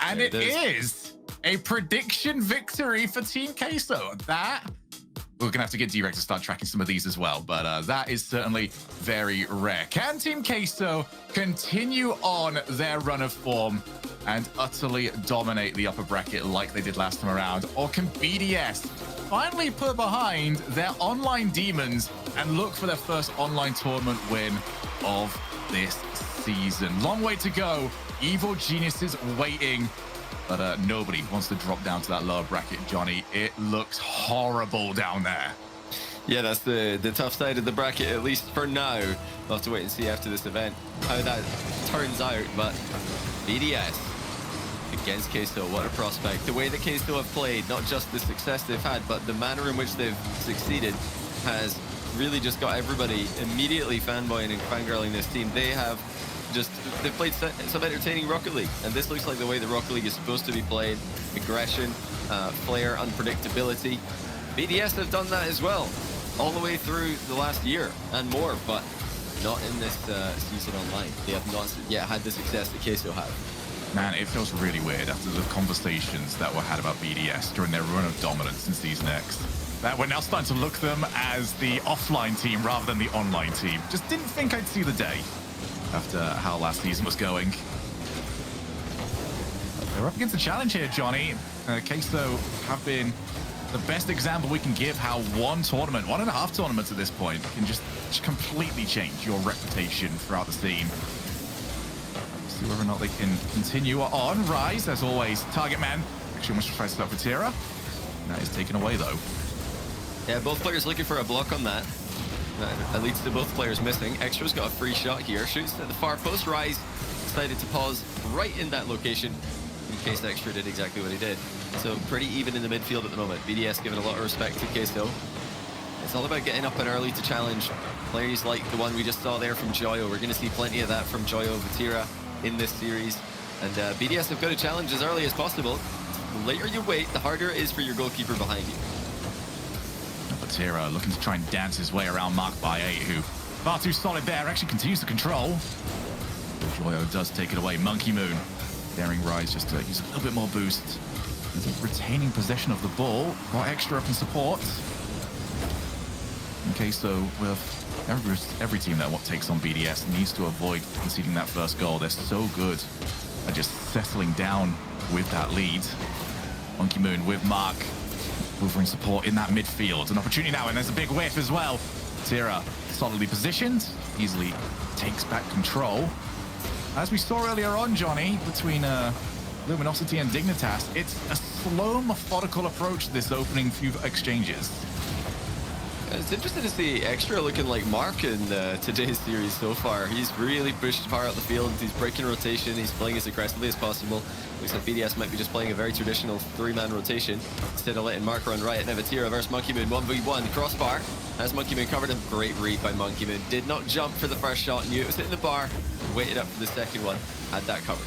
And it is a prediction victory for Team Queso. That, we're going to have to get D-Rex to start tracking some of these as well, but that is certainly very rare. Can Team Queso continue on their run of form and utterly dominate the upper bracket like they did last time around? Or can BDS finally put behind their online demons and look for their first online tournament win of this season? Long way to go. Evil geniuses waiting, but nobody wants to drop down to that lower bracket, Johnny. It looks horrible down there. Yeah, that's the tough side of the bracket, at least for now. We'll have to wait and see after this event how that turns out. But BDS against Queso, what a prospect. The way that Queso have played, not just the success they've had, but the manner in which they've succeeded has really just got everybody immediately fanboying and fangirling this team. They've played some entertaining Rocket League, and this looks like the way that Rocket League is supposed to be played. Aggression, flair, unpredictability. BDS have done that as well, all the way through the last year and more, but not in this season online. They have not yet had the success that Queso have. Man, it feels really weird after the conversations that were had about BDS during their run of dominance in Season X, that we're now starting to look them as the offline team rather than the online team. Just didn't think I'd see the day after how last season was going. They're up against a challenge here, Johnny. Queso have been the best example we can give how one tournament, 1.5 tournaments at this point, can just completely change your reputation throughout the scene. See whether or not they can continue on. Rise, as always, target man. Actually almost tries to stop for Tira. That is taken away, though. Yeah, both players looking for a block on that. That leads to both players missing. Extra's got a free shot here. Shoots at the far post. Rise decided to pause right in that location in case Extra did exactly what he did. So pretty even in the midfield at the moment. BDS giving a lot of respect to Queso. It's all about getting up and early to challenge players like the one we just saw there from Joyo. We're going to see plenty of that from Joyo Vatira in this series. And BDS have got to challenge as early as possible. The later you wait, the harder it is for your goalkeeper behind you. Vatira looking to try and dance his way around Mark by 8, who far too solid there, actually continues to control. Joyo does take it away. Monkey Moon daring Rise just to use a little bit more boost. Retaining possession of the ball. Got Extra up in support. In case though, with every team that takes on BDS needs to avoid conceding that first goal. They're so good at just settling down with that lead. Monkey Moon with Mark. Wolverine support in that midfield. An opportunity now, and there's a big whiff as well. Tira solidly positioned, easily takes back control. As we saw earlier on, Johnny, between Luminosity and Dignitas, it's a slow, methodical approach to this opening few exchanges. It's interesting to see Extra looking like Mark in today's series so far. He's really pushed far out the field. He's breaking rotation. He's playing as aggressively as possible. Looks like BDS might be just playing a very traditional 3-man rotation instead of letting Mark run right. Nevatira versus Monkey Moon 1v1 crossbar. As Monkey Moon covered him, great read by Monkey Moon. Did not jump for the first shot. Knew it was hitting the bar. Waited up for the second one. Had that covered.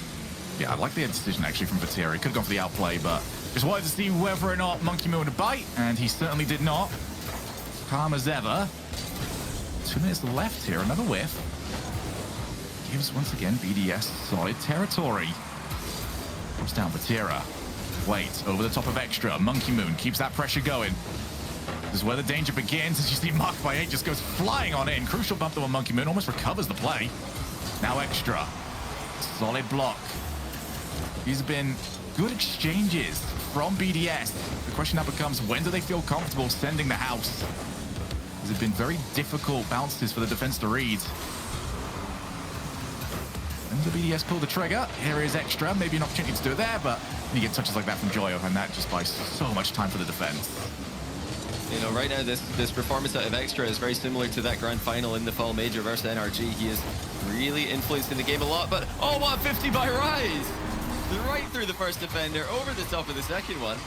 Yeah, I like the decision actually from Vatira. He could have gone for the outplay, but just wanted to see whether or not Monkey Moon would bite, and he certainly did not. Calm as ever. 2 minutes left here. Another whiff. Gives once again BDS solid territory. Comes down Vatira. Wait, over the top of Extra. Monkey Moon keeps that pressure going. This is where the danger begins. As you see, Mark by 8 just goes flying on in. Crucial bump to Monkey Moon. Almost recovers the play. Now Extra. Solid block. These have been good exchanges from BDS. The question now becomes, when do they feel comfortable sending the house? These have been very difficult bounces for the defense to read. And the BDS pull the trigger. Here is Extra. Maybe an opportunity to do it there, but you get touches like that from Joyo, and that just buys so much time for the defense. You know, right now this performance out of Extra is very similar to that grand final in the Fall Major versus NRG. He is really influencing the game a lot, but oh, 150 by Rise! Right through the first defender, over the top of the second one.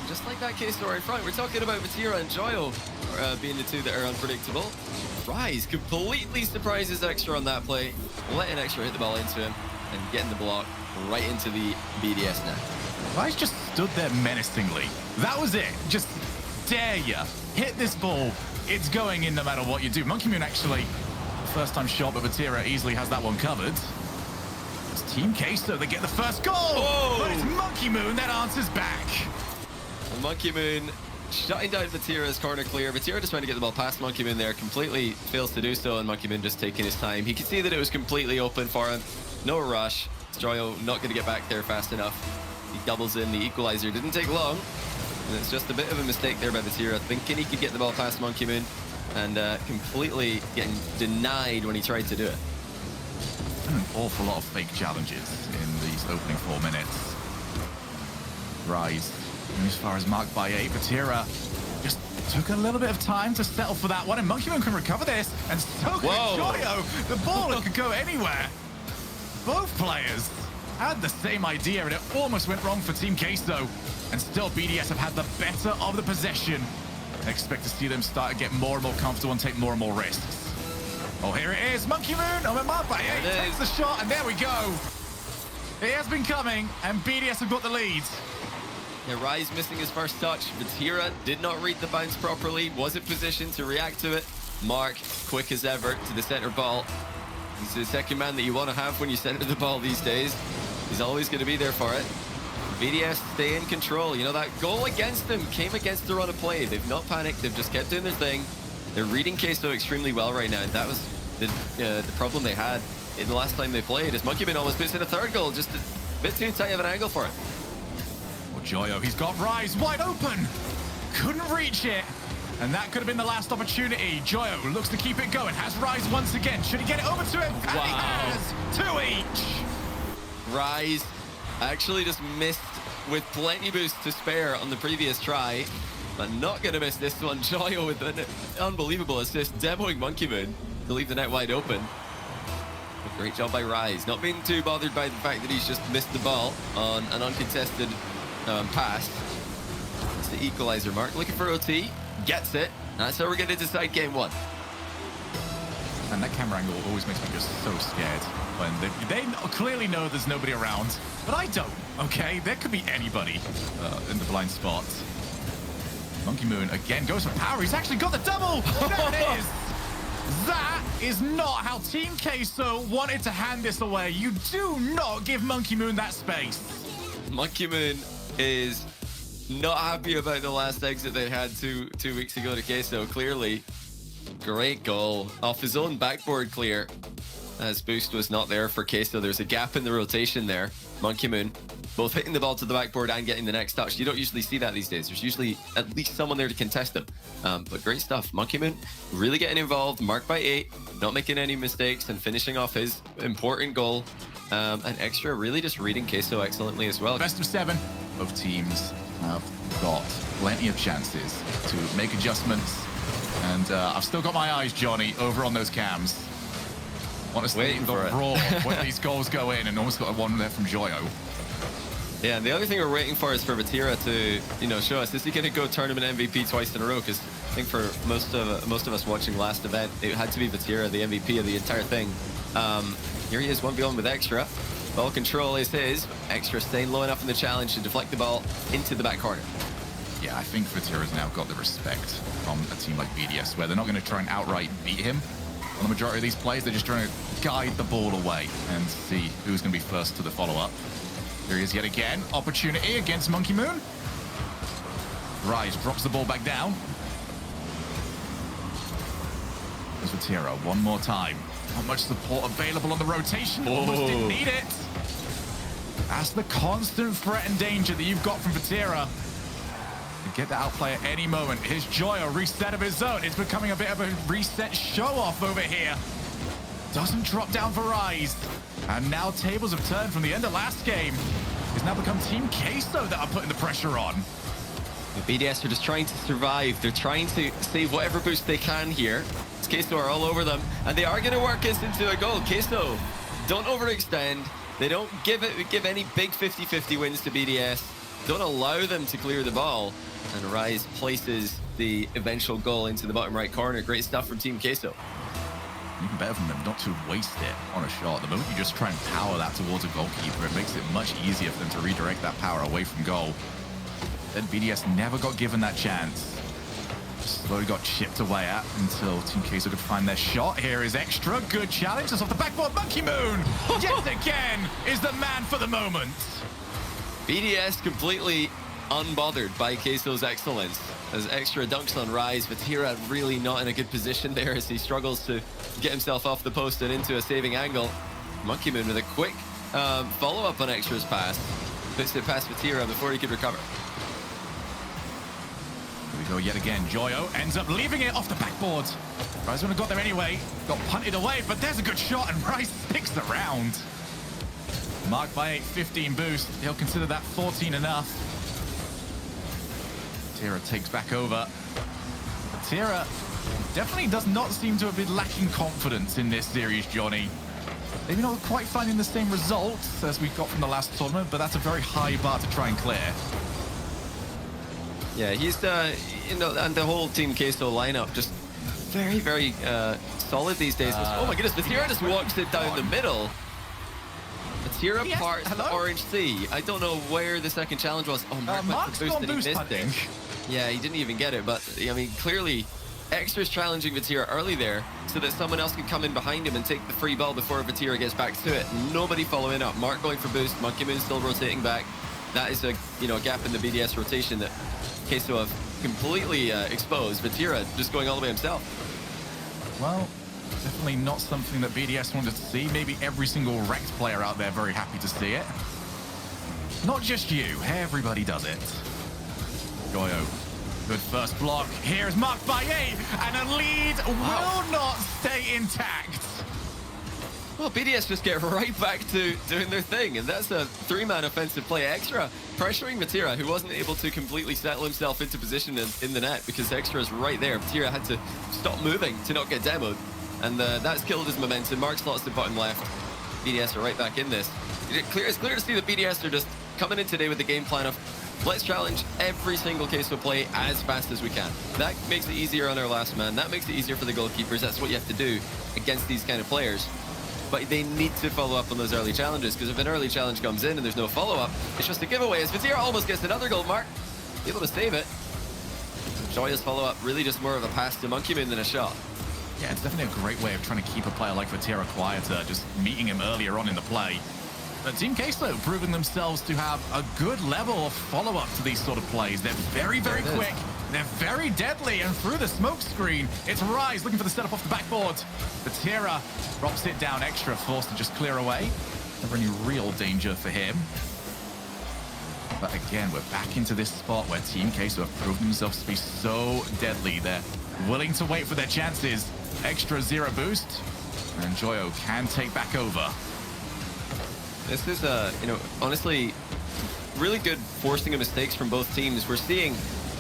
Just like that case story in front. We're talking about Vatira and Joyo being the two that are unpredictable. Rise completely surprises Extra on that play, letting Extra hit the ball into him and getting the block right into the BDS net. Rise just stood there menacingly. That was it. Just dare ya. Hit this ball. It's going in no matter what you do. Monkey Moon actually, first time shot, but Vatira easily has that one covered. It's Team Queso, they get the first goal. Oh. But it's Monkey Moon that answers back. And Monkey Moon shutting down Vatira's corner clear. Vatira just trying to get the ball past Monkey Moon there, completely fails to do so, and Monkey Moon just taking his time. He could see that it was completely open for him. No rush. Joyo not going to get back there fast enough. He doubles in the equalizer. Didn't take long. And it's just a bit of a mistake there by Vatira, thinking he could get the ball past Monkey Moon, and completely getting denied when he tried to do it. An awful lot of fake challenges in these opening 4 minutes. Rise, as far as marked by 8. Vatira just took a little bit of time to settle for that one, and Monkey Moon can recover this, and so can Joyo. The ball could go anywhere. Both players had the same idea, and it almost went wrong for Team Queso. And still, BDS have had the better of the possession. I expect to see them start to get more and more comfortable and take more and more risks. Oh, here it is. Monkey Moon on the mark by 8. Takes the shot, and there we go. It has been coming, and BDS have got the lead. Yeah, Rise missing his first touch. Vatira did not read the bounce properly, wasn't positioned to react to it. Mark, quick as ever, to the center ball. He's the second man that you want to have when you center the ball these days. He's always going to be there for it. BDS stay in control. You know, that goal against them came against the run of play. They've not panicked. They've just kept doing their thing. They're reading Queso extremely well right now. And that was the problem they had in the last time they played. Is Monkey Moon almost puts in a third goal. Just a bit too tight of an angle for it. Well, Joyo, he's got Rise wide open. Couldn't reach it. And that could have been the last opportunity. Joyo looks to keep it going. Has Rise once again. Should he get it over to him? And he has. 2 each. Rise actually just missed with plenty boost to spare on the previous try, but not going to miss this one. Joyo with an unbelievable assist, demoing Monkey Moon to leave the net wide open. A great job by Rise, not being too bothered by the fact that he's just missed the ball on an uncontested pass. It's the equalizer mark, looking for OT, gets it. That's how we're going to decide game 1. And that camera angle always makes me just so scared when they clearly know there's nobody around, but I don't, okay? There could be anybody in the blind spot. Monkey Moon again goes for power. He's actually got the double. There it is. That is not how Team Queso wanted to hand this away. You do not give Monkey Moon that space. Monkey Moon is not happy about the last exit they had two weeks ago to Queso, clearly. Great goal off his own backboard clear, as boost was not there for Queso. There's a gap in the rotation there. Monkey Moon both hitting the ball to the backboard and getting the next touch. You don't usually see that these days. There's usually at least someone there to contest him. But great stuff. Monkey Moon really getting involved, marked by 8, not making any mistakes, and finishing off his important goal. And Extra really just reading Queso excellently as well. Best of 7. Both teams have got plenty of chances to make adjustments. And I've still got my eyes, Johnny, over on those cams. Want to stay the brawl when these goals go in, and almost got one there from Joyo. Yeah, and the other thing we're waiting for is for Vatira to, show us, is he going to go tournament MVP twice in a row? Because I think for most of us watching last event, it had to be Vatira, the MVP of the entire thing. Here he is, 1v1 with Extra. Ball control is his. Extra staying low enough in the challenge to deflect the ball into the back corner. Yeah, I think Vatira's now got the respect from a team like BDS, where they're not going to try and outright beat him. On the majority of these plays, they're just trying to guide the ball away and see who's going to be first to the follow-up. Here he is yet again. Opportunity against Monkey Moon. Rise drops the ball back down. There's Vatira one more time. Not much support available on the rotation. Almost didn't need it. That's the constant threat and danger that you've got from Vatira. Get the outplay at any moment. Here's Joyo, reset of his own. It's becoming a bit of a reset show-off over here. Doesn't drop down for Rise. And now tables have turned from the end of last game. It's now become Team Queso that are putting the pressure on. The BDS are just trying to survive. They're trying to save whatever boost they can here. Queso are all over them, and they are going to work this into a goal. Queso don't overextend. They don't give any big 50-50 wins to BDS. Don't allow them to clear the ball. And Rise places the eventual goal into the bottom right corner. Great stuff from Team Queso. Even better from them not to waste it on a shot. The moment you just try and power that towards a goalkeeper, it makes it much easier for them to redirect that power away from goal. Then BDS never got given that chance. Slowly got chipped away at until Team Queso could find their shot. Here is Extra. Good challenge. That's off the backboard. Monkey Moon, yet again, is the man for the moment. BDS completely unbothered by Queso's excellence as Extra dunks on Rise. Vatira really not in a good position there as he struggles to get himself off the post and into a saving angle. Monkey Moon with a quick follow-up on Extra's pass. Puts it past Vatira before he could recover. Here we go yet again. Joyo ends up leaving it off the backboard. Rise wouldn't have got there anyway. Got punted away, but there's a good shot, and Rise sticks the round. Marked by 8, 15 boost. He'll consider that 14 enough. Vatira takes back over. Vatira definitely does not seem to have been lacking confidence in this series, Johnny. Maybe not quite finding the same results as we got from the last tournament, but that's a very high bar to try and clear. Yeah, he's, you know, and the whole Team Queso lineup just very, very solid these days. Oh my goodness, Vatira just walks it down the middle. Vatira parts the Orange Sea. I don't know where the second challenge was. Oh, Mark's boost and he missed it. Yeah, he didn't even get it, but I mean, clearly Extra's challenging Vatira early there so that someone else can come in behind him and take the free ball before Vatira gets back to it. Nobody following up. Mark going for boost. Monkey Moon still rotating back. That is a gap in the BDS rotation that Queso have completely exposed. Vatira just going all the way himself. Well, definitely not something that BDS wanted to see. Maybe every single Rect player out there very happy to see it. Not just you. Everybody does it. Joyo. Good first block. Here's marked by 8, and a lead will not stay intact. Well, BDS just get right back to doing their thing, and that's a 3-man offensive play. Extra pressuring Vatira, who wasn't able to completely settle himself into position in the net because Extra's right there. Vatira had to stop moving to not get demoed, and that's killed his momentum. Mark slots the bottom left. BDS are right back in this. It's clear to see that BDS are just coming in today with the game plan of let's challenge every single Queso play as fast as we can. That makes it easier on our last man. That makes it easier for the goalkeepers. That's what you have to do against these kind of players. But they need to follow up on those early challenges, because if an early challenge comes in and there's no follow-up, it's just a giveaway. As Vatira almost gets another goal, Mark able to save it. Joyo's follow-up really just more of a pass to Monkey Moon than a shot. Yeah, it's definitely a great way of trying to keep a player like Vatira quieter, just meeting him earlier on in the play. But Team Queso proving themselves to have a good level of follow-up to these sort of plays. They're very, very quick. They're very deadly, and through the smoke screen, it's Rise looking for the setup off the backboard. Vatira drops it down. Extra forced to just clear away. Never any real danger for him. But again, we're back into this spot where Team Queso have proven themselves to be so deadly. They're willing to wait for their chances. Extra 0 boost, and Joyo can take back over. This is, honestly, really good forcing of mistakes from both teams. We're seeing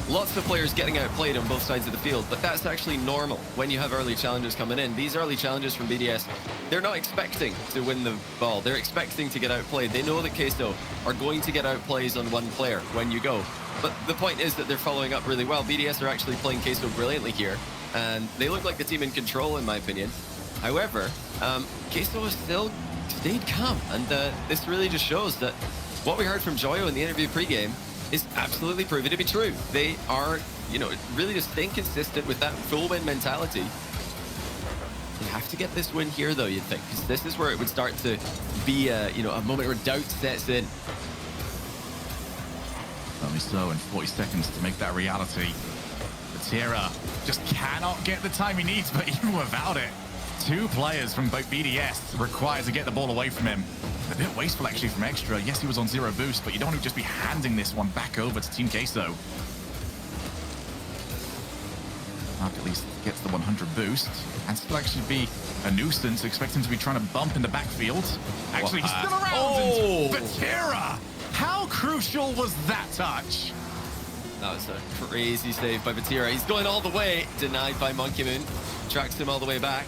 lots of players getting outplayed on both sides of the field, but that's actually normal when you have early challenges coming in. These early challenges from BDS, they're not expecting to win the ball. They're expecting to get outplayed. They know that Queso are going to get outplays on one player when you go. But the point is that they're following up really well. BDS are actually playing Queso brilliantly here, and they look like the team in control, in my opinion. However, Queso has still stayed calm, and this really just shows that what we heard from Joyo in the interview pregame is absolutely proven to be true. They are, really just staying consistent with that full win mentality. They have to get this win here, though, you'd think, because this is where it would start to be a moment where doubt sets in. Only so in 40 seconds to make that reality. Vatira just cannot get the time he needs, but even without it, 2 players from both BDS required to get the ball away from him. A bit wasteful, actually, from Extra. Yes, he was on 0 boost, but you don't want to just be handing this one back over to Team Queso. Mark at least gets the 100 boost, and still actually be a nuisance. Expect him to be trying to bump in the backfield. Actually, he's still around. Oh! Vatira! How crucial was that touch? That was a crazy save by Vatira. He's going all the way. Denied by Monkey Moon. Tracks him all the way back.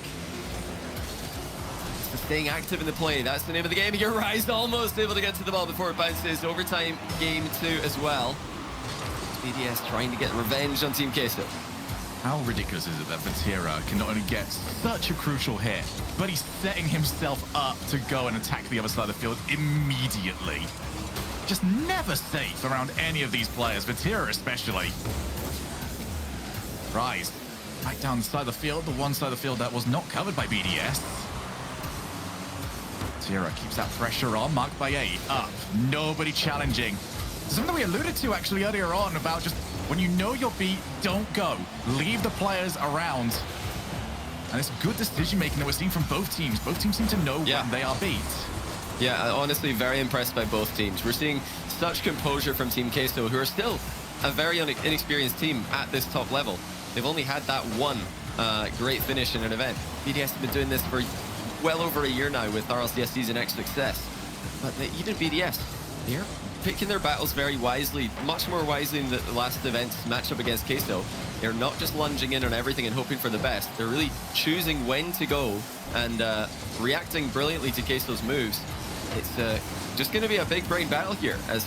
Staying active in the play. That's the name of the game. Here, Rise almost able to get to the ball before it bounces. Overtime game 2 as well. BDS trying to get revenge on Team Queso. How ridiculous is it that Vatira can not only get such a crucial hit, but he's setting himself up to go and attack the other side of the field immediately. Just never safe around any of these players, Vatira especially. Rise, right down the side of the field, the one side of the field that was not covered by BDS. Vatira keeps that pressure on. Marked by 8. Up. Nobody challenging. Something we alluded to actually earlier on about just when you know you're beat, don't go. Leave the players around. And it's good decision-making that we're seeing from both teams. Both teams seem to know when they are beat. Yeah, honestly, very impressed by both teams. We're seeing such composure from Team Queso, who are still a very inexperienced team at this top level. They've only had that one great finish in an event. BDS have been doing this for well over a year now with RLCS Season X success. But even BDS, they're picking their battles very wisely, much more wisely than the last event's matchup against Queso. They're not just lunging in on everything and hoping for the best. They're really choosing when to go and reacting brilliantly to Queso's moves. It's just going to be a big brain battle here as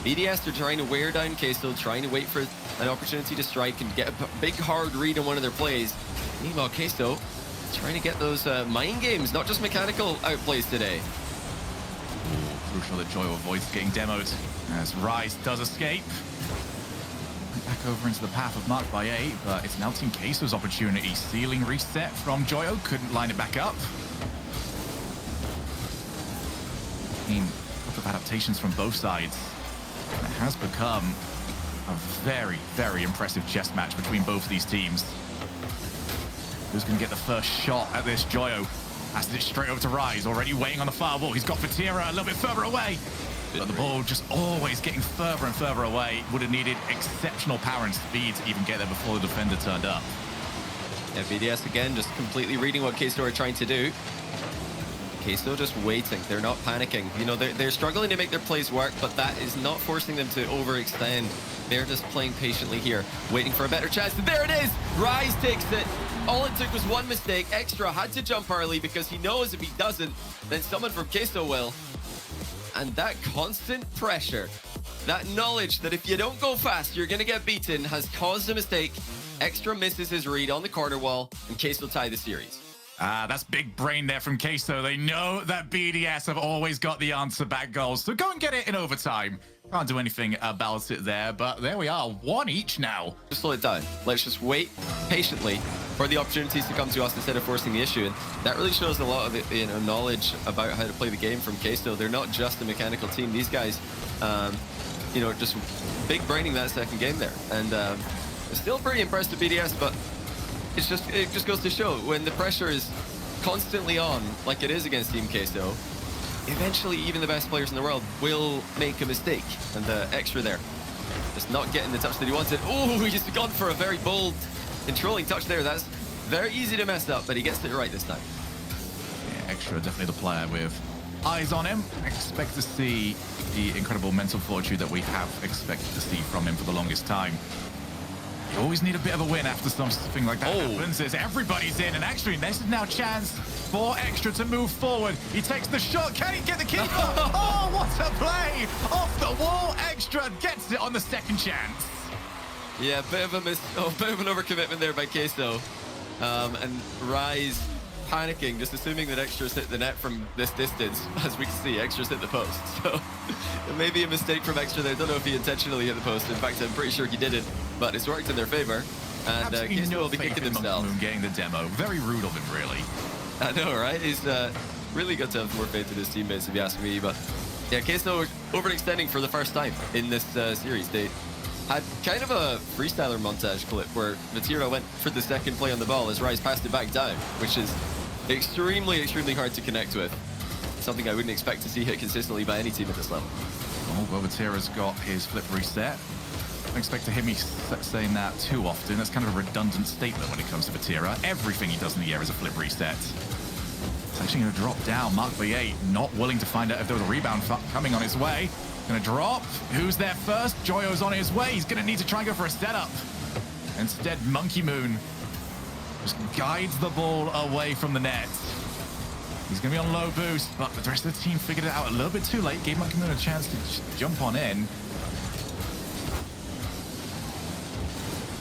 BDS are trying to wear down Queso, trying to wait for an opportunity to strike and get a big hard read on one of their plays. Meanwhile, Queso trying to get those mind games, not just mechanical outplays today. Crucial that Joyo avoids getting demoed as Rise does escape. Back over into the path of Marked by 8, but it's now Team Queso's opportunity. Ceiling reset from Joyo, couldn't line it back up. I mean, lots of adaptations from both sides. And it has become a very, very impressive chess match between both of these teams. Who's going to get the first shot at this? Joyo passes it straight over to Rise, already waiting on the firewall. He's got Vatira a little bit further away. But the ball just always getting further and further away. Would have needed exceptional power and speed to even get there before the defender turned up. Yeah, BDS again, just completely reading what Queso are trying to do. Queso just waiting. They're not panicking. You know, they're struggling to make their plays work, but that is not forcing them to overextend. They're just playing patiently here, waiting for a better chance. And there it is! Rise takes it. All it took was one mistake. Extra had to jump early because he knows if he doesn't, then someone from Queso will. And that constant pressure, that knowledge that if you don't go fast, you're going to get beaten, has caused a mistake. Extra misses his read on the corner wall, and Queso tie the series. That's big brain there from Queso. They know that BDS have always got the answer back goals, so go and get it in overtime. Can't do anything about it there, but there we are, 1 each now. Just slow it down. Let's just wait patiently for the opportunities to come to us instead of forcing the issue. And that really shows a lot of the knowledge about how to play the game from Queso. They're not just a mechanical team. These guys, just big braining that second game there. And still pretty impressed with BDS, but it just goes to show when the pressure is constantly on, like it is against Team Queso, eventually even the best players in the world will make a mistake. And the extra there, just not getting the touch that he wanted. Oh, he's gone for a very bold, controlling touch there. That's very easy to mess up, but he gets it right this time. Yeah, extra definitely the player with eyes on him. Expect to see the incredible mental fortitude that we have expected to see from him for the longest time. You always need a bit of a win after something like that happens. As everybody's in, and actually this is now chance for Extra to move forward. He takes the shot. Can he get the keeper? Oh, what a play! Off the wall, Extra gets it on the second chance. Yeah, bit of an overcommitment there by Queso. And Rise panicking, just assuming that Extra's hit the net from this distance. As we can see, Extra's hit the post. So it may be a mistake from Extra there. I don't know if he intentionally hit the post. In fact, I'm pretty sure he didn't, but it's worked in their favor. And Queso will be kicking themselves. Getting the demo. Very rude of him, really. I know, right? He's really got to have more faith in his teammates, if you ask me. But yeah, Queso overextending for the first time in this series. They had kind of a freestyler montage clip where Vatira went for the second play on the ball as Rise passed it back down, which is extremely, extremely hard to connect with. Something I wouldn't expect to see hit consistently by any team at this level. Oh, well, Vatira's got his flip reset. Don't expect to hear me saying that too often. That's kind of a redundant statement when it comes to Vatira. Everything he does in the air is a flip reset. It's actually going to drop down. Marked by 8, not willing to find out if there was a rebound coming on his way. Going to drop. Who's there first? Joyo's on his way. He's going to need to try and go for a setup. Instead, Monkey Moon just guides the ball away from the net. He's going to be on low boost, but the rest of the team figured it out a little bit too late. Gave Monkey Moon a chance to jump on in.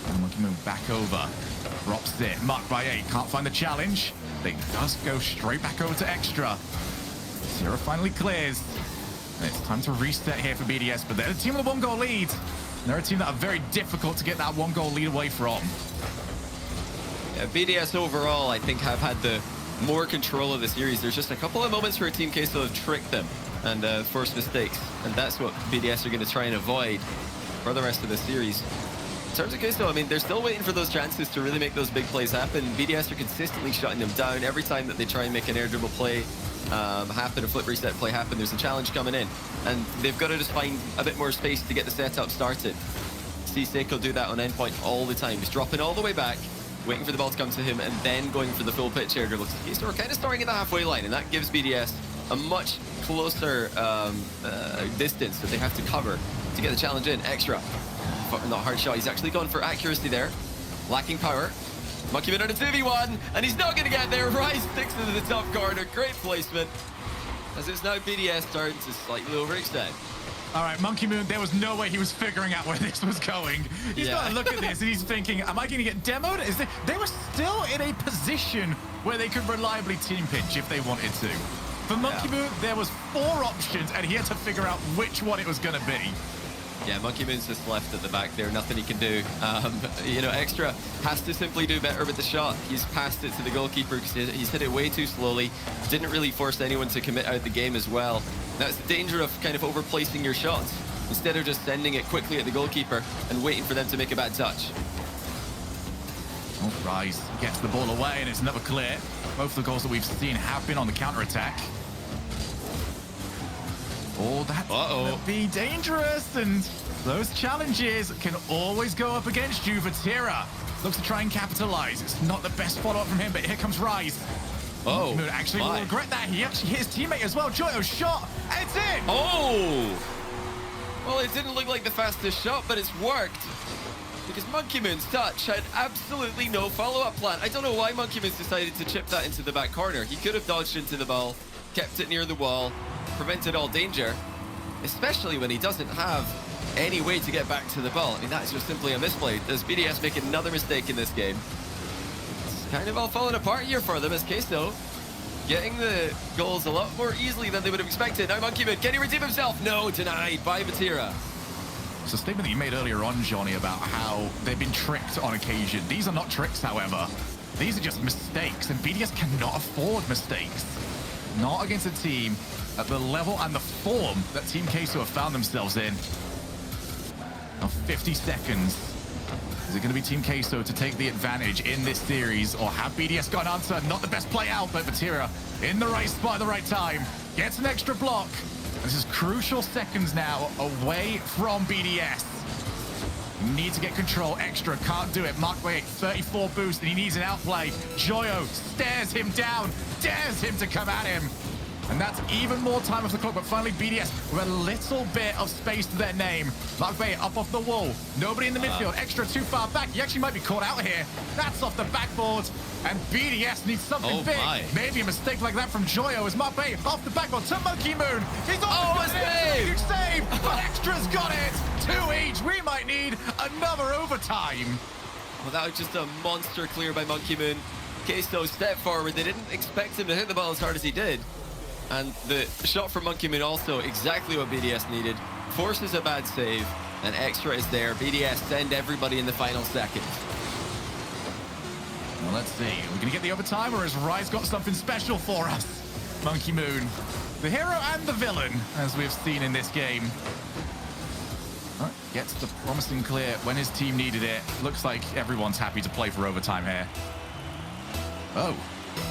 And Monkey Moon back over. Drops it. Marked by 8. Can't find the challenge. They does go straight back over to Extra. Zero finally clears. And it's time to reset here for BDS, but they're a team with a 1-goal lead. And they're a team that are very difficult to get that 1-goal lead away from. Yeah, BDS overall, I think, have had the more control of the series. There's just a couple of moments where Team Queso have tricked them and forced mistakes, and that's what BDS are going to try and avoid for the rest of the series. In terms of Queso, I mean, they're still waiting for those chances to really make those big plays happen. BDS are consistently shutting them down. Every time that they try and make an air dribble play happen, a flip reset play happen, there's a challenge coming in. And they've got to just find a bit more space to get the setup started. See Seiko do that on endpoint all the time. He's dropping all the way back, waiting for the ball to come to him, and then going for the full pitch air dribble. So we're kind of starting at the halfway line, and that gives BDS a much closer distance that they have to cover to get the challenge in. Extra. Not hard shot. He's actually gone for accuracy there. Lacking power. Monkeyman on a 2v1, and he's not going to get there. Rise sticks into the top corner. Great placement. As it's now BDS starting to slightly overextend. All right, Monkey Moon, there was no way he was figuring out where this was going. He's got to look at this and he's thinking, am I going to get demoed? They were still in a position where they could reliably team pinch if they wanted to. For Monkey Moon, there was 4 options and he had to figure out which one it was going to be. Yeah, Monkey Moon's just left at the back there. Nothing he can do. You know, Extra has to simply do better with the shot. He's passed it to the goalkeeper because he's hit it way too slowly. Didn't really force anyone to commit out the game as well. That's the danger of kind of overplacing your shots instead of just sending it quickly at the goalkeeper and waiting for them to make a bad touch. Oh, Rise gets the ball away and it's never clear. Both the goals that we've seen have been on the counter-attack. Oh, that's going to be dangerous, and those challenges can always go up against you. Vatira looks to try and capitalize. It's not the best follow-up from him, but here comes Rise. Oh, actually will regret that. He actually hit his teammate as well. Joyo shot, and it's in! Oh! Well, it didn't look like the fastest shot, but it's worked. Because Monkey Moon's touch had absolutely no follow-up plan. I don't know why Monkey Moon's decided to chip that into the back corner. He could have dodged into the ball, kept it near the wall, prevented all danger, especially when he doesn't have any way to get back to the ball. I mean, that's just simply a misplay. Does BDS make another mistake in this game? It's kind of all falling apart here for them as Queso getting the goals a lot more easily than they would have expected. Now Monkey Moon, can he redeem himself? No, denied by Vatira. It's a statement that you made earlier on, Johnny, about how they've been tricked on occasion. These are not tricks, however. These are just mistakes, and BDS cannot afford mistakes. Not against a team at the level and the form that Team Queso have found themselves in. Now 50 seconds. Is it going to be Team Queso to take the advantage in this series, or have BDS got an answer? Not the best play out, but Vatira in the right spot at the right time. Gets an extra block. This is crucial seconds now away from BDS. Need to get control. Extra can't do it. Mark by 34 boost, and he needs an outplay. Joyo stares him down, dares him to come at him. And that's even more time off the clock, but finally BDS with a little bit of space to their name. Mark Bay up off the wall. Nobody in the midfield. Extra too far back. He actually might be caught out here. That's off the backboard. And BDS needs something big. Maybe a mistake like that from Joyo as Mark Bay off the backboard to Monkey Moon. He's on huge save, but Extra's got it. 2 each. We might need another overtime. Well, that was just a monster clear by Monkey Moon. Queso stepped forward. They didn't expect him to hit the ball as hard as he did. And the shot from Monkey Moon also exactly what BDS needed. Forces a bad save, and Extra is there. BDS send everybody in the final seconds. Well, let's see. Are we going to get the overtime, or has Rise got something special for us? Monkey Moon, the hero and the villain, as we've seen in this game. Gets the promising clear when his team needed it. Looks like everyone's happy to play for overtime here. Oh.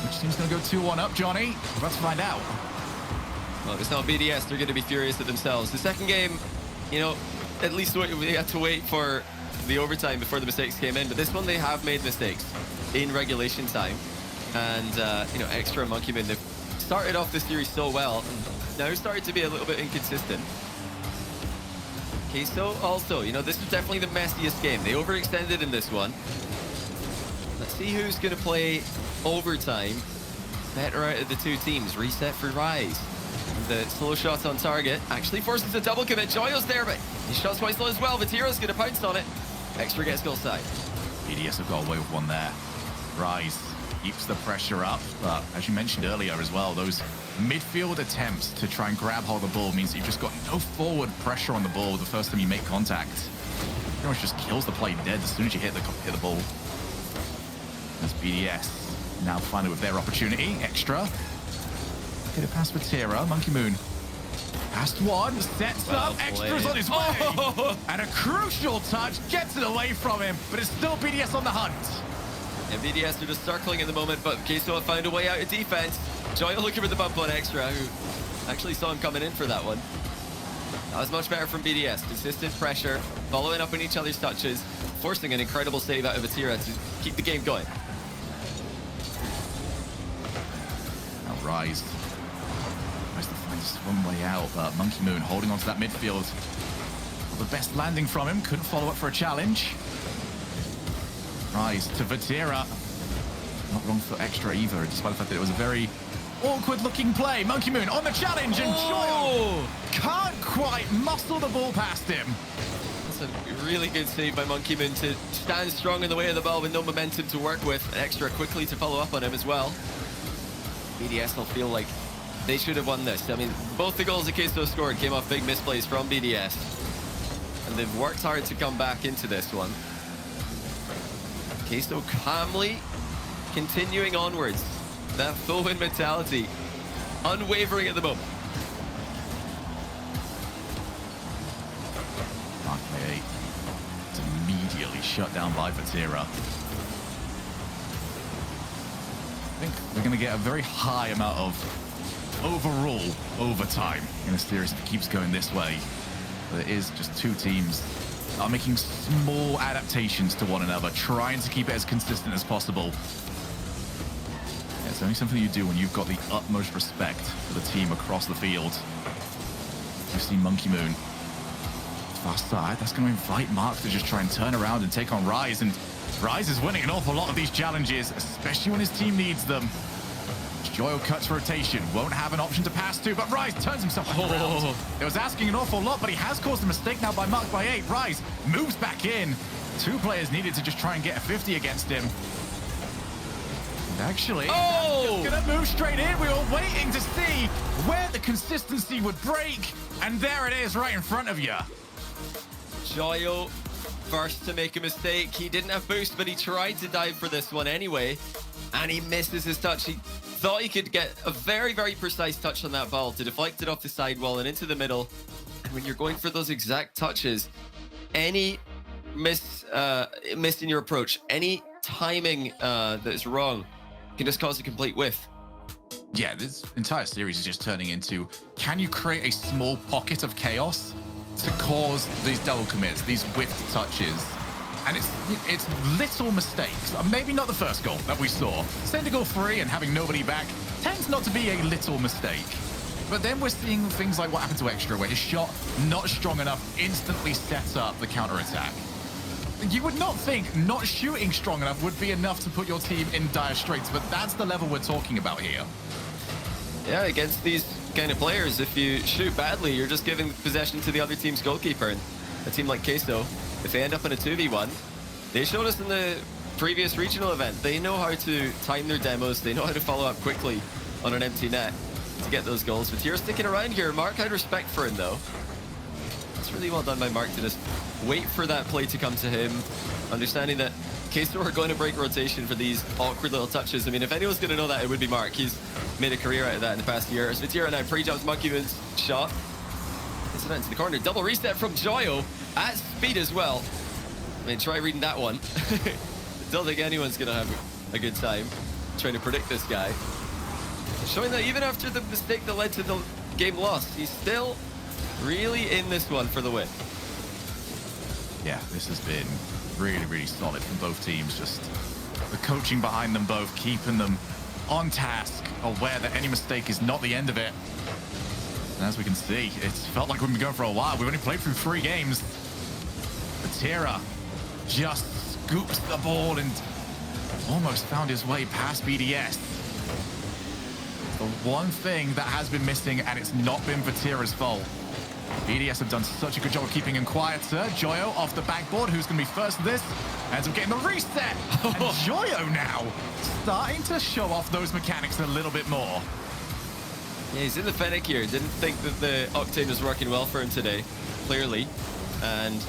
Which team's going to go 2-1 up, Johnny? We're about to find out. Well, if it's not BDS, they're going to be furious at themselves. The second game, you know, at least we had to wait for the overtime before the mistakes came in. But this one, they have made mistakes in regulation time. And, you know, Extra and Monkey Moon, they've started off this series so well. And now started to be a little bit inconsistent. Queso also, you know, this is definitely the messiest game. They overextended in this one. Let's see who's going to play overtime better out of the two teams. Reset for Rise. And the slow shot on target actually forces a double commit. Joyo's there, but his shot's quite slow as well. Vatira's going to pounce on it. Extra gets goal side. BDS have got away with one there. Rise keeps the pressure up, but as you mentioned earlier as well, those midfield attempts to try and grab hold of the ball means that you've just got no forward pressure on the ball the first time you make contact. Pretty much just kills the play dead as soon as you hit the ball. As BDS now finally with their opportunity. Extra. Get it past Vatira. Monkey Moon. Past one. Sets up. Extra's on his way. And a crucial touch. Gets it away from him. But it's still BDS on the hunt. And BDS are just circling in the moment, but Queso have found a way out of defense. Joyo looking for the bump on Extra, who actually saw him coming in for that one. That was much better from BDS. Consistent pressure, following up on each other's touches, forcing an incredible save out of Vatira to keep the game going. Now Rise tries to find a swim way out, but Monkey Moon holding onto that midfield. Well, the best landing from him, couldn't follow up for a challenge. Rise to Vatira. Not wrong for Extra either, despite the fact that it was a very awkward-looking play. Monkey Moon on the challenge, and Joyo can't quite muscle the ball past him. That's a really good save by Monkey Moon to stand strong in the way of the ball with no momentum to work with. Extra quickly to follow up on him as well. BDS will feel like they should have won this. I mean, both the goals that Queso scored came off big misplays from BDS. And they've worked hard to come back into this one. Queso calmly continuing onwards. That full win mentality, unwavering at the moment. Mark May is immediately shut down by Vatira. I think we're going to get a very high amount of overall overtime in a series if it keeps going this way. But it is just two teams that are making small adaptations to one another, trying to keep it as consistent as possible. It's only something you do when you've got the utmost respect for the team across the field. You've seen Monkey Moon. Fast side, that's going to invite Mark to just try and turn around and take on Rise. And Rise is winning an awful lot of these challenges, especially when his team needs them. Joyo cuts rotation, won't have an option to pass to, but Rise turns himself around. It was asking an awful lot, but he has caused a mistake now by Mark by 8. Rise moves back in. Two players needed to just try and get a 50 against him. Actually, just gonna move straight in. We were waiting to see where the consistency would break, and there it is right in front of you. Joyo first to make a mistake. He didn't have boost, but he tried to dive for this one anyway, and he misses his touch. He thought he could get a very, very precise touch on that ball to deflect it off the sidewall and into the middle. And when you're going for those exact touches, any miss in your approach, any timing that is wrong, can just cause a complete whiff. Yeah, this entire series is just turning into, can you create a small pocket of chaos to cause these double commits, these whiffed touches? And it's little mistakes. Maybe not the first goal that we saw. Send a goal free and having nobody back tends not to be a little mistake. But then we're seeing things like what happened to Extra, where his shot, not strong enough, instantly sets up the counter-attack. You would not think not shooting strong enough would be enough to put your team in dire straits, but that's the level we're talking about here. Yeah, against these kind of players, if you shoot badly, you're just giving possession to the other team's goalkeeper. And a team like Queso, if they end up in a 2v1, they showed us in the previous regional event, they know how to time their demos, they know how to follow up quickly on an empty net to get those goals. But you're sticking around here. Mark had respect for him, though. That's really well done by Mark to just wait for that play to come to him, understanding that Queso are going to break rotation for these awkward little touches. I mean, if anyone's going to know that, it would be Mark. He's made a career out of that in the past year. As Vatira now pre-jumps Monkey Moon's shot. It's into the corner. Double reset from Joyo at speed as well. I mean, try reading that one. Don't think anyone's going to have a good time trying to predict this guy. Showing that even after the mistake that led to the game loss, he's still really in this one for the win. Yeah, this has been really, really solid from both teams. Just the coaching behind them both, keeping them on task, aware that any mistake is not the end of it. And as we can see, it's felt like we've been going for a while. We've only played through 3 games. Vatira just scoops the ball and almost found his way past BDS. The one thing that has been missing, and it's not been Vatira's fault. BDS have done such a good job of keeping him quieter. Joyo off the backboard. Who's going to be first to this? Ends up getting the reset. And Joyo now starting to show off those mechanics a little bit more. Yeah, he's in the Fennec here. Didn't think that the Octane was working well for him today, clearly. And,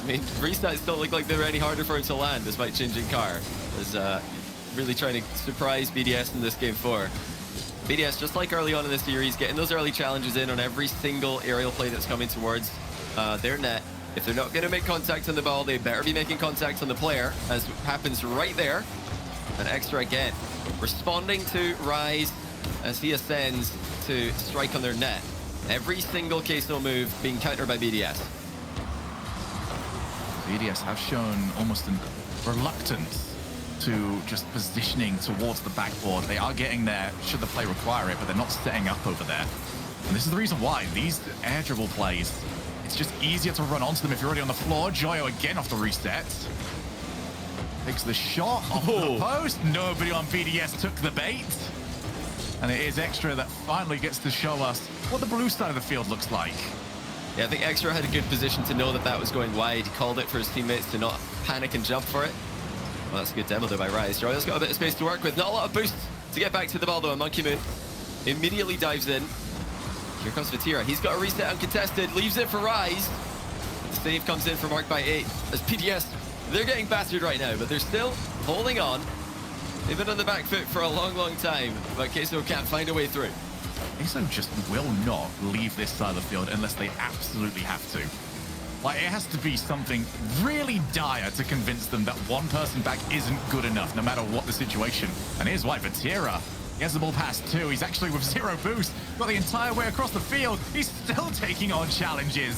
I mean, resets don't look like they were any harder for him to land despite changing car. As really trying to surprise BDS in this game 4. BDS, just like early on in the series, getting those early challenges in on every single aerial play that's coming towards their net. If they're not going to make contact on the ball, they better be making contact on the player, as happens right there. And Extra again, responding to Rise as he ascends to strike on their net. Every single Queso move being countered by BDS. BDS have shown almost a reluctance to just positioning towards the backboard. They are getting there should the play require it, but they're not setting up over there. And this is the reason why these air dribble plays, it's just easier to run onto them if you're already on the floor. Joyo again off the reset. Takes the shot off the post. Nobody on BDS took the bait. And it is Extra that finally gets to show us what the blue side of the field looks like. Yeah, I think Extra had a good position to know that that was going wide. He called it for his teammates to not panic and jump for it. Well, that's a good demo though by Rise. Joyo's got a bit of space to work with. Not a lot of boost to get back to the ball though. And Monkey Moon immediately dives in. Here comes Vatira. He's got a reset uncontested. Leaves it for Rise. The save comes in for Mark by 8. As PDS, they're getting battered right now, but they're still holding on. They've been on the back foot for a long, long time, but Queso can't find a way through. Queso just will not leave this side of the field unless they absolutely have to. Like, it has to be something really dire to convince them that one person back isn't good enough, no matter what the situation. And here's why Vatira. He has the ball past 2. He's actually with 0 boost. Got the entire way across the field. He's still taking on challenges.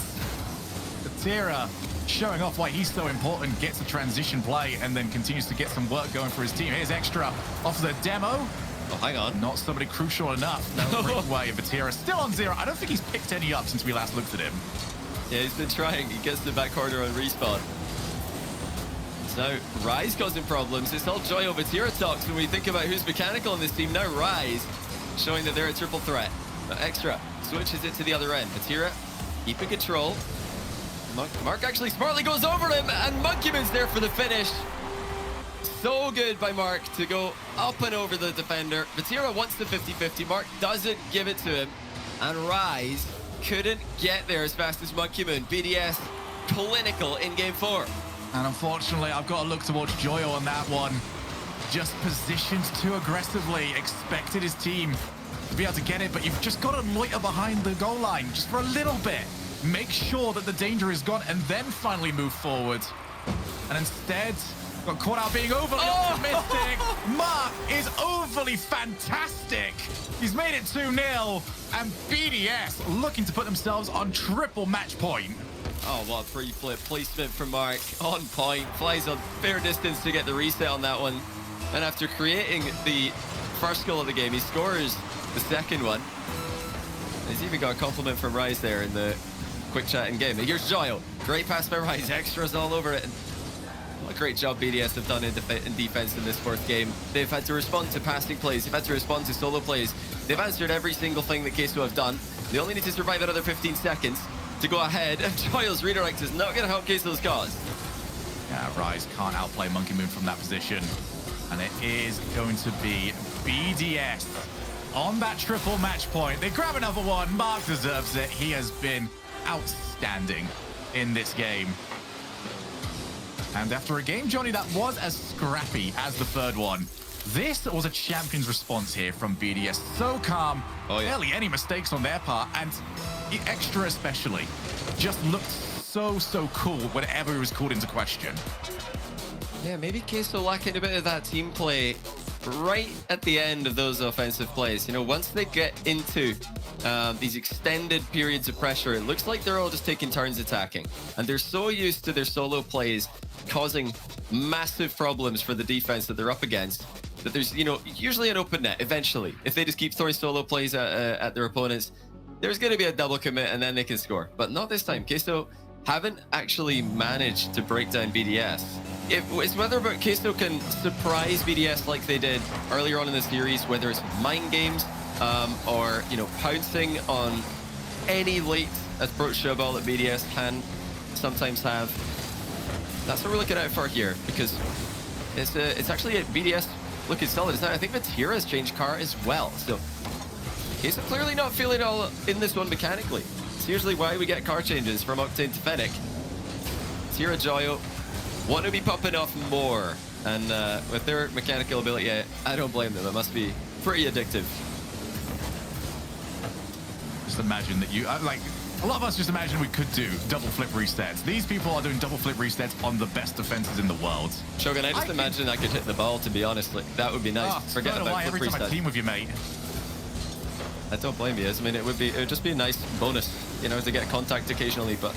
Vatira showing off why he's so important, gets a transition play, and then continues to get some work going for his team. Here's Extra off the demo. Oh, hang on. Not somebody crucial enough. No breakaway. Vatira still on 0. I don't think he's picked any up since we last looked at him. Yeah, he's been trying. He gets to the back corner on respawn. So Rise causing problems. It's all Joyo Vatira talks when we think about who's mechanical in this team. Now Rise showing that they're a triple threat. But Extra switches it to the other end. Vatira keeping control. Mark actually smartly goes over him, and Monkey Moon's there for the finish. So good by Mark to go up and over the defender. Vatira wants the 50-50. Mark doesn't give it to him, and Rise couldn't get there as fast as Monkey Moon. BDS clinical in game 4. And unfortunately, I've got to look towards Joyo on that one. Just positioned too aggressively, expected his team to be able to get it, but you've just got to loiter behind the goal line just for a little bit. Make sure that the danger is gone and then finally move forward. And instead, got caught out being overly optimistic. Mark is overly fantastic. He's made it 2-0, and BDS looking to put themselves on triple match point. Oh, what a pre-flip placement from Mark. On point, flies on fair distance to get the reset on that one. And after creating the first goal of the game, he scores the second one. He's even got a compliment from Rise there in the quick chat in game. Here's Joyo. Great pass by Rise. Extras all over it. And what a great job BDS have done in defense in this 4th game. They've had to respond to passing plays. They've had to respond to solo plays. They've answered every single thing that Queso have done. They only need to survive another 15 seconds to go ahead. And Joyo's redirect is not going to help Queso's cause. Yeah, Rise can't outplay Monkey Moon from that position. And it is going to be BDS on that triple match point. They grab another one. Mark deserves it. He has been outstanding in this game. And after a game, Johnny, that was as scrappy as the 3rd one. This was a champion's response here from BDS. So calm, barely any mistakes on their part, and Extra especially just looked so cool whenever he was called into question. Yeah, maybe Queso lacking a bit of that team play right at the end of those offensive plays. You know, once they get into these extended periods of pressure, it looks like they're all just taking turns attacking. And they're so used to their solo plays causing massive problems for the defense that they're up against that there's, you know, usually an open net eventually. If they just keep throwing solo plays at their opponents, there's going to be a double commit and then they can score. But not this time. Queso haven't actually managed to break down BDS. It's whether Queso can surprise BDS like they did earlier on in the series, whether it's mind games or, you know, pouncing on any late approach to a ball that BDS can sometimes have. That's what we're looking out for here, because it's actually a BDS looking solid. I think Vatira's changed car as well, so he's clearly not feeling all in this one mechanically. It's usually why we get car changes from Octane to Fennec. Vatira, Joyo want to be popping off more And with their mechanical ability, I don't blame them. It must be pretty addictive. Just imagine that you, like, a lot of us just imagine we could do double flip resets. These people are doing double flip resets on the best defenses in the world. Shogun, I just imagine I could hit the ball, to be honest. Like, that would be nice. Forget about flip every time I resets. team with you, mate. I don't blame you. I mean, it would just be a nice bonus, you know, to get contact occasionally, but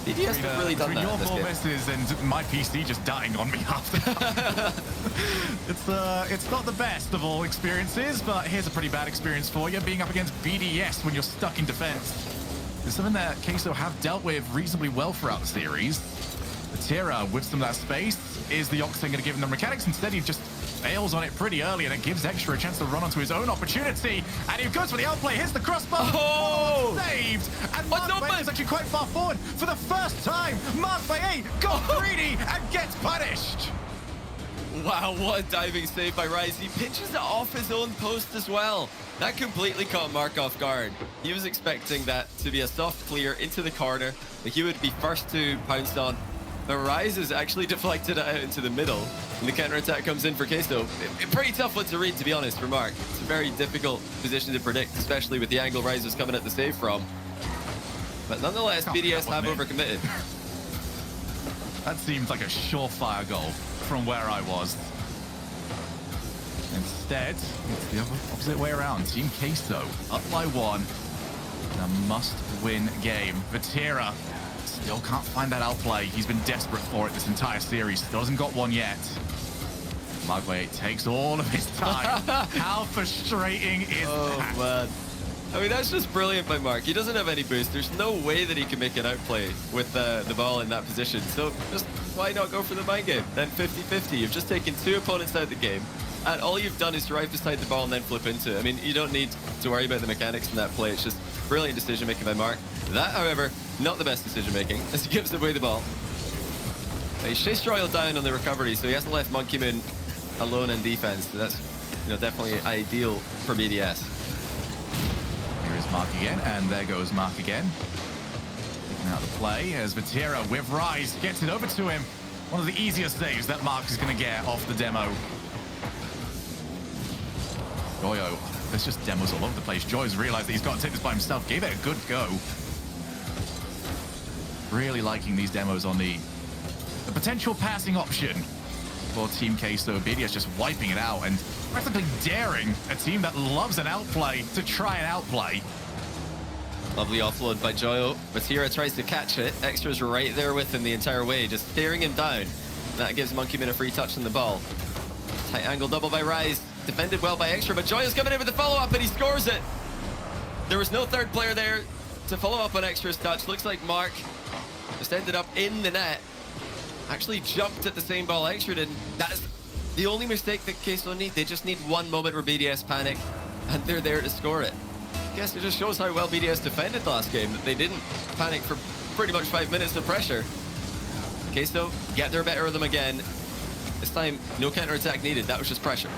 BDS have really done that your in this four game. misses and my PC just dying on me half the time. It's not the best of all experiences, but here's a pretty bad experience for you, being up against BDS when you're stuck in defense. It's something that Queso have dealt with reasonably well throughout the series. Vatira, with some of that space, is the Octane going to give him the mechanics? Instead, he just fails on it pretty early, and it gives Extra a chance to run onto his own opportunity. And he goes for the outplay, hits the crossbar. Oh! Saved! And Mark by 8 is actually quite far forward. For the first time, Mark by 8 got greedy and gets punished. Wow, what a diving save by Rise. He pitches it off his own post as well. That completely caught Mark off guard. He was expecting that to be a soft clear into the corner that he would be first to pounce on. But Rise has actually deflected it out into the middle, and the counter-attack comes in for Queso. A pretty tough one to read, to be honest, for Mark. It's a very difficult position to predict, especially with the angle Rise was coming at the save from. But nonetheless, BDS have overcommitted. That seems like a surefire goal from where I was. Instead, it's the opposite way around. Team Queso up by 1. A must-win game. Vatira still can't find that outplay. He's been desperate for it this entire series. Still hasn't got one yet. Markway takes all of his time. How frustrating is that? Oh, man. I mean, that's just brilliant by Mark. He doesn't have any boost. There's no way that he can make an outplay with the ball in that position. So just why not go for the mind game? Then 50-50. You've just taken 2 opponents out of the game, and all you've done is drive beside the ball and then flip into it. I mean, you don't need to worry about the mechanics in that play. It's just brilliant decision-making by Mark. That, however, not the best decision-making, as he gives away the ball. He chased Joyo down on the recovery, so he hasn't left Monkey Moon alone in defense. So that's, you know, definitely ideal for BDS. Here is Mark again, and there goes Mark again. Taking out the play as Vatira with Rise gets it over to him. One of the easiest saves that Mark is going to get off the demo. Joyo, there's just demos all over the place. Joyo's realized that he's got to take this by himself. Gave it a good go. Really liking these demos on the potential passing option for Team Queso. BDS just wiping it out and practically daring a team that loves an outplay to try and outplay. Lovely offload by Joyo. Vatira tries to catch it. Extra's right there with him the entire way, just staring him down. That gives Monkey Moon a free touch on the ball. Tight angle double by Rise. Defended well by Extra, but Joyo's coming in with the follow-up and he scores it. There was no third player there to follow up on Extra's touch. Looks like Mark just ended up in the net. Actually jumped at the same ball Extra did. That's the only mistake that Queso need. They just need one moment where BDS panic and they're there to score it. I guess it just shows how well BDS defended last game, that they didn't panic for pretty much 5 minutes of pressure. Queso get their better of them again. This time, no counter-attack needed. That was just pressure.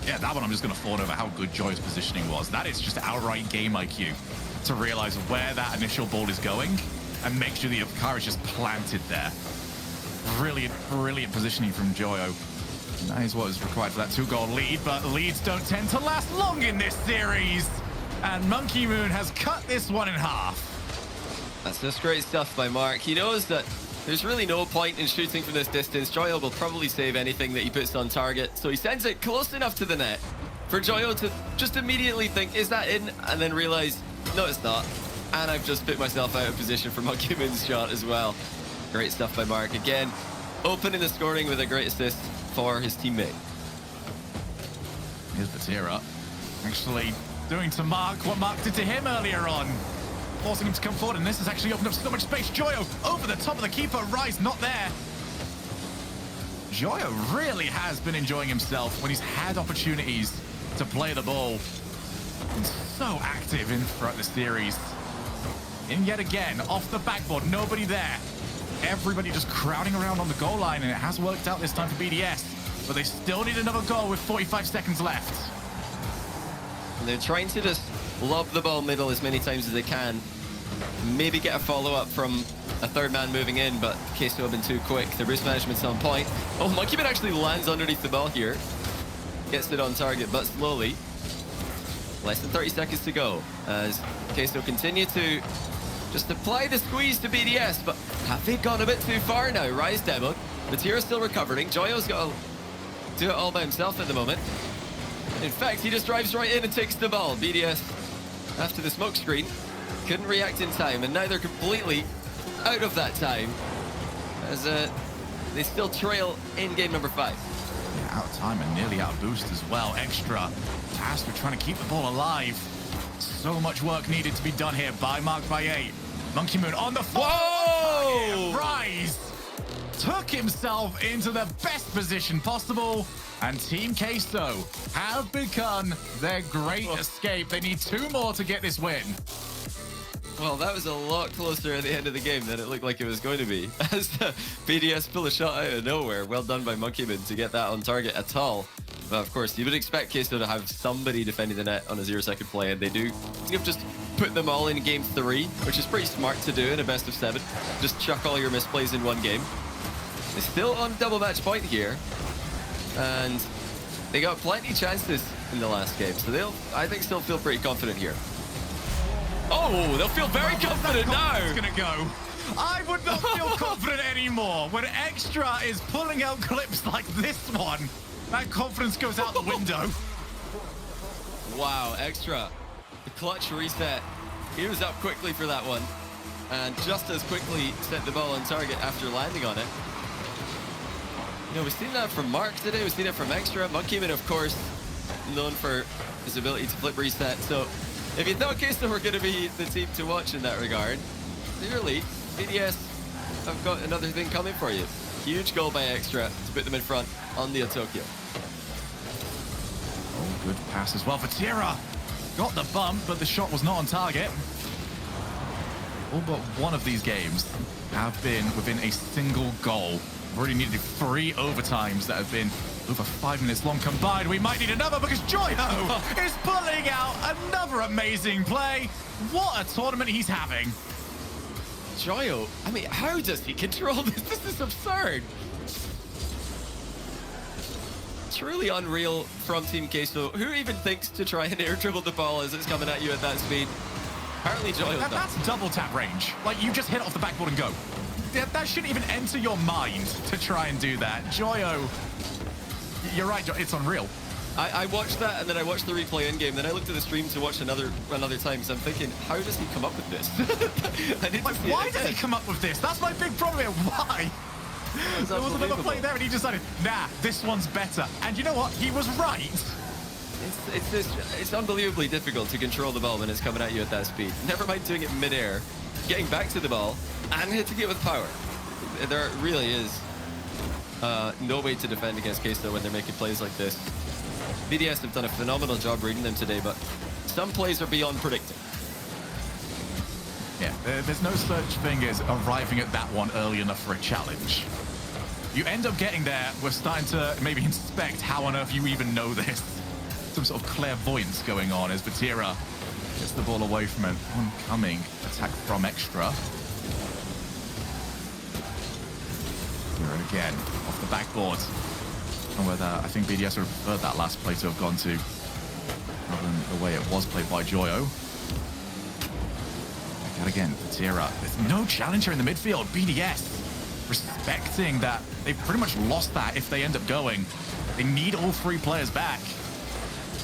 Yeah, that one I'm just going to fawn over how good Joyo's positioning was. That is just outright game IQ to realize where that initial ball is going and make sure the car is just planted there. Brilliant, brilliant positioning from Joyo. And that is what is required for that 2-goal lead, but leads don't tend to last long in this series. And Monkey Moon has cut this one in half. That's just great stuff by Mark. He knows that there's really no point in shooting from this distance. Joyo will probably save anything that he puts on target, so he sends it close enough to the net for Joyo to just immediately think, is that in? And then realize, no, it's not. And I've just put myself out of position for Monkey Moon's shot as well. Great stuff by Mark. Again, opening the scoring with a great assist for his teammate. Here's Vatira. Actually doing to Mark what Mark did to him earlier on. Forcing him to come forward, and this has actually opened up so much space. Joyo over the top of the keeper. Rise not there. Joyo really has been enjoying himself when he's had opportunities to play the ball. Been so active in throughout the series. And yet again, off the backboard, nobody there. Everybody just crowding around on the goal line, and it has worked out this time for BDS. But they still need another goal with 45 seconds left. And they're trying to just lob the ball middle as many times as they can. Maybe get a follow-up from a third man moving in, but Queso have been too quick. The boost management's on point. Oh, Monkeyman actually lands underneath the ball here. Gets it on target, but slowly. Less than 30 seconds to go as Queso continue to just apply the squeeze to BDS, but have they gone a bit too far now? Rise demoed. Vatira's still recovering. Joyo's got to do it all by himself at the moment. In fact, he just drives right in and takes the ball. BDS, after the smoke screen, couldn't react in time, and now they're completely out of that time as they still trail in game number 5. Yeah, out of time and nearly out of boost as well. Extra tasked with trying to keep the ball alive. So much work needed to be done here by Mark by 8. Monkey Moon on the floor. Whoa! Rise took himself into the best position possible, and Team Queso have begun their great escape. They need 2 more to get this win. Well, that was a lot closer at the end of the game than it looked like it was going to be. As BDS pull a shot out of nowhere. Well done by Monkeyman to get that on target at all. But of course, you would expect Queso to have somebody defending the net on a 0-second play, and they do. You've just put them all in game 3, which is pretty smart to do in a best of 7. Just chuck all your misplays in one game. They're still on double match point here, and they got plenty of chances in the last game, so they'll, I think, still feel pretty confident here. Oh, they'll feel very confident now. It's gonna go. I would not feel confident anymore when Extra is pulling out clips like this one. That confidence goes out the window. Wow, Extra. The clutch reset. He was up quickly for that one, and just as quickly set the ball on target after landing on it. You know, we've seen that from Mark today. We've seen it from Extra. Monkeyman, of course, known for his ability to flip reset. So if you thought Queso were going to be the team to watch in that regard, clearly BDS have got another thing coming for you. Huge goal by Extra to put them in front on the Tokyo. Oh, good pass as well for Tira. Got the bump, but the shot was not on target. All but one of these games have been within a single goal. We've already needed 3 overtimes that have been over 5 minutes long combined. We might need another because Joyo is pulling out another amazing play. What a tournament he's having. Joyo, I mean, how does he control this? This is absurd. Truly unreal from Team Queso. Who even thinks to try and air dribble the ball as it's coming at you at that speed? Apparently Joyo does. That's double tap range. Like, you just hit it off the backboard and go. That shouldn't even enter your mind to try and do that. Joyo, you're right, it's unreal. I watched that, and then I watched the replay in-game, then I looked at the stream to watch another time, because I'm thinking, how does he come up with this? Like, why does he come up with this? That's my big problem here. Why? There was another play there, and he decided, nah, this one's better. And you know what? He was right. It's unbelievably difficult to control the ball when it's coming at you at that speed. Never mind doing it mid-air, getting back to the ball, and hitting it with power. There really is no way to defend against Queso when they're making plays like this. BDS have done a phenomenal job reading them today, but some plays are beyond predicting. Yeah, there's no such thing as arriving at that one early enough for a challenge. You end up getting there, we're starting to maybe inspect how on earth you even know this. Some sort of clairvoyance going on as Vatira gets the ball away from an oncoming attack from Extra. Here it again, off the backboard. And whether I think BDS would have preferred that last play to have gone to, rather than the way it was played by Joyo. And again, Vatira. There's no challenger in the midfield. BDS respecting that they've pretty much lost that if they end up going. They need all 3 players back.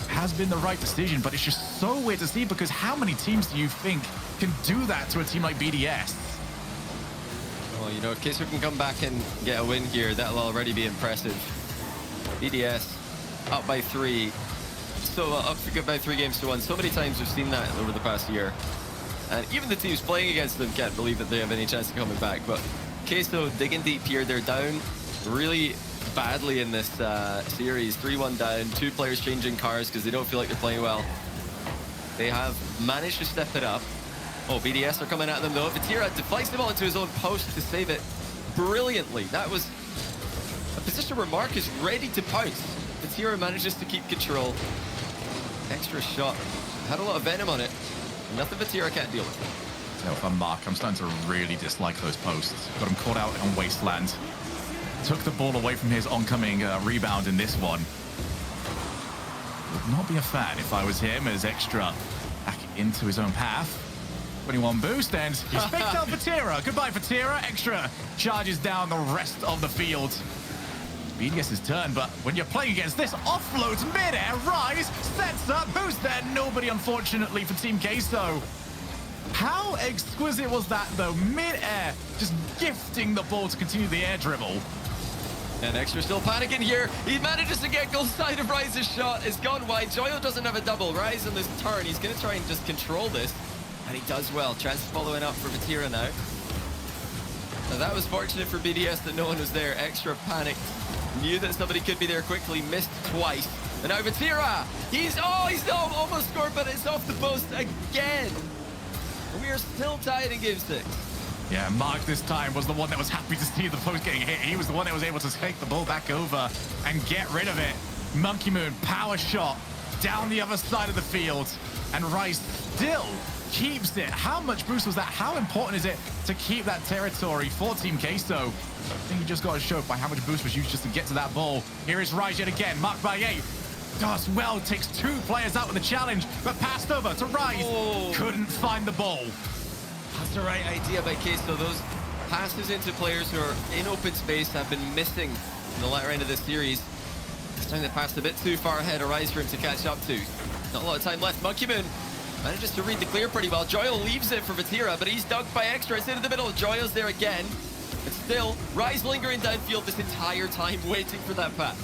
Has been the right decision, but it's just so weird to see because how many teams do you think can do that to a team like BDS? Well, you know, if Queso can come back and get a win here, that'll already be impressive. BDS up by 3. So up by 3 games to 1. So many times we've seen that over the past year. And even the teams playing against them can't believe that they have any chance of coming back. But Queso digging deep here. They're down really badly in this series. 3-1 down. 2 players changing cars because they don't feel like they're playing well. They have managed to step it up. Oh, BDS are coming at them though. Vatira deflects the ball into his own post to save it brilliantly. That was a position where Mark is ready to pounce. Vatira manages to keep control. Extra shot. Had a lot of venom on it. Nothing Vatira can't deal with. So for Mark, I'm starting to really dislike those posts. Got him caught out on Wasteland. Took the ball away from his oncoming rebound in this one. Would not be a fan if I was him, as Extra back into his own path. 21 boost, and he's picked up Vatira. Goodbye, Vatira. Extra charges down the rest of the field. BDS's turn, but when you're playing against this, offloads mid-air, Rise, sets up, boost there. Nobody, unfortunately, for Team Queso. How exquisite was that, though? Mid-air, just gifting the ball to continue the air dribble. And Extra still panicking here. He manages to get goal side of Rise's shot. It's gone wide. Joyo doesn't have a double. Rise on this turn. He's going to try and just control this. And he does well. Chance following up for Vatira now. Now that was fortunate for BDS that no one was there. Extra panicked. Knew that somebody could be there quickly. Missed twice. And now Vatira. He's not almost scored, but it's off the post again. We are still tied in game 6. Yeah, Mark this time was the one that was happy to see the post getting hit. He was the one that was able to take the ball back over and get rid of it. Monkey Moon, power shot down the other side of the field. And Rice still keeps it. How much boost was that? How important is it to keep that territory for Team Queso? I think you just got to show by how much boost was used just to get to that ball. Here is Rise yet again, marked by 8. Does well, takes 2 players out with the challenge, but passed over to Rise. Oh. Couldn't find the ball. That's the right idea by Queso. Those passes into players who are in open space have been missing in the latter end of this series. This time they passed a bit too far ahead, a Rise for him to catch up to. Not a lot of time left. Monkey Moon manages to read the clear pretty well. Joyo leaves it for Vatira, but he's dunked by Extra. It's into the middle. Joyo's there again. But still, Rise lingering downfield this entire time, waiting for that pass.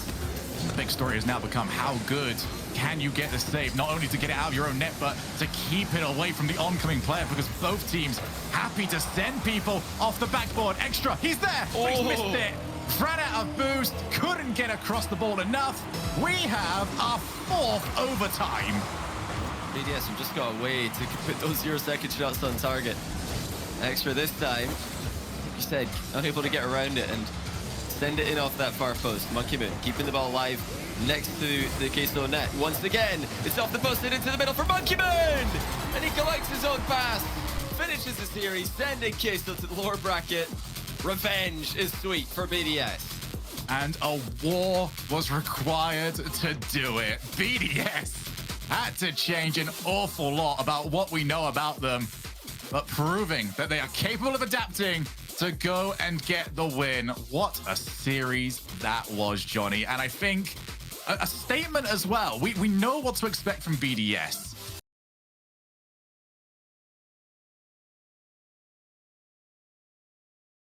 The big story has now become how good can you get the save, not only to get it out of your own net, but to keep it away from the oncoming player, because both teams happy to send people off the backboard. Extra, he's there, but he's missed it. Ran out of boost, couldn't get across the ball enough. We have our 4th overtime. BDS have just got a way to put those 0-second shots on target. Extra this time, like you said, unable to get around it and send it in off that far post. Monkey Moon keeping the ball alive next to the Queso net. Once again, it's off the post and into the middle for Monkey Moon! And he collects his own pass, finishes the series, sending Queso to the lower bracket. Revenge is sweet for BDS. And a war was required to do it. BDS had to change an awful lot about what we know about them, but proving that they are capable of adapting to go and get the win. What a series that was, Johnny. And I think a statement as well. We know what to expect from BDS.